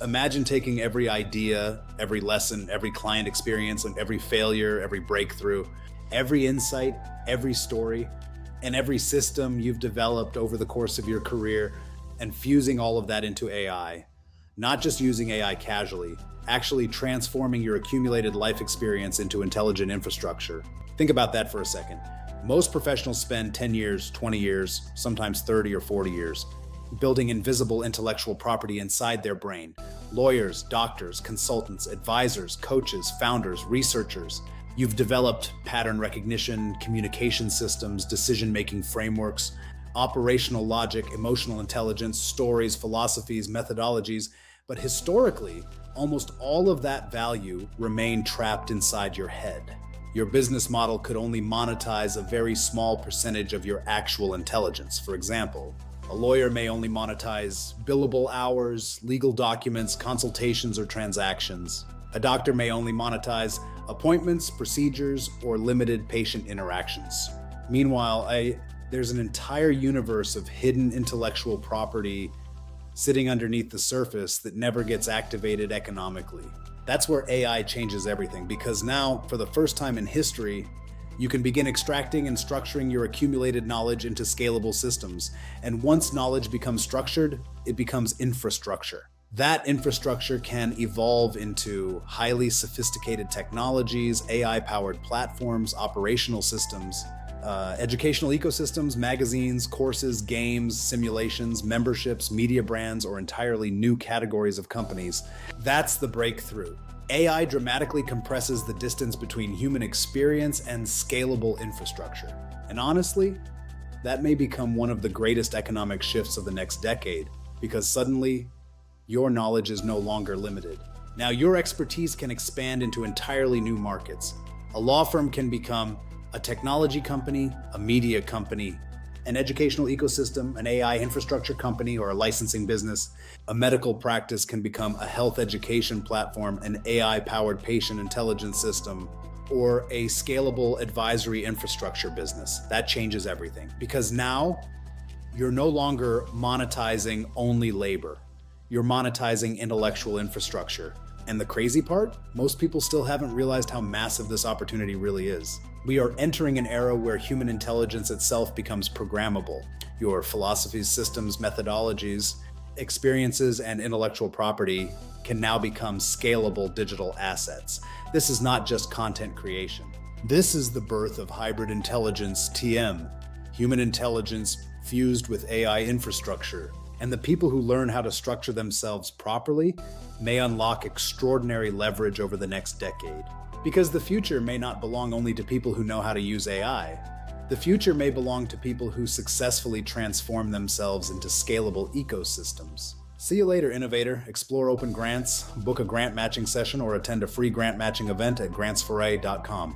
Imagine taking every idea, every lesson, every client experience, and every failure, every breakthrough, every insight, every story, and every system you've developed over the course of your career, and fusing all of that into AI. Not just using AI casually, actually transforming your accumulated life experience into intelligent infrastructure. Think about that for a second. Most professionals spend 10 years, 20 years, sometimes 30 or 40 years building invisible intellectual property inside their brain. Lawyers, doctors, consultants, advisors, coaches, founders, researchers. You've developed pattern recognition, communication systems, decision-making frameworks, operational logic, emotional intelligence, stories, philosophies, methodologies. But historically, almost all of that value remained trapped inside your head. Your business model could only monetize a very small percentage of your actual intelligence. For example, a lawyer may only monetize billable hours, legal documents, consultations, or transactions. A doctor may only monetize appointments, procedures, or limited patient interactions. Meanwhile, there's an entire universe of hidden intellectual property sitting underneath the surface that never gets activated economically. That's where AI changes everything, because now, for the first time in history, you can begin extracting and structuring your accumulated knowledge into scalable systems. And once knowledge becomes structured, it becomes infrastructure. That infrastructure can evolve into highly sophisticated technologies, AI-powered platforms, operational systems, educational ecosystems, magazines, courses, games, simulations, memberships, media brands, or entirely new categories of companies. That's the breakthrough. AI dramatically compresses the distance between human experience and scalable infrastructure. And honestly, that may become one of the greatest economic shifts of the next decade, because suddenly, your knowledge is no longer limited. Now, your expertise can expand into entirely new markets. A law firm can become a technology company, a media company, an educational ecosystem, an AI infrastructure company, or a licensing business. A medical practice can become a health education platform, an AI-powered patient intelligence system, or a scalable advisory infrastructure business. That changes everything, because now you're no longer monetizing only labor. You're monetizing intellectual infrastructure. And the crazy part, most people still haven't realized how massive this opportunity really is. We are entering an era where human intelligence itself becomes programmable. Your philosophies, systems, methodologies, experiences, and intellectual property can now become scalable digital assets. This is not just content creation. This is the birth of hybrid intelligence, TM, human intelligence fused with AI infrastructure. And the people who learn how to structure themselves properly may unlock extraordinary leverage over the next decade. Because the future may not belong only to people who know how to use AI. The future may belong to people who successfully transform themselves into scalable ecosystems. See you later, innovator. Explore open grants, book a grant matching session, or attend a free grant matching event at grantsforay.com.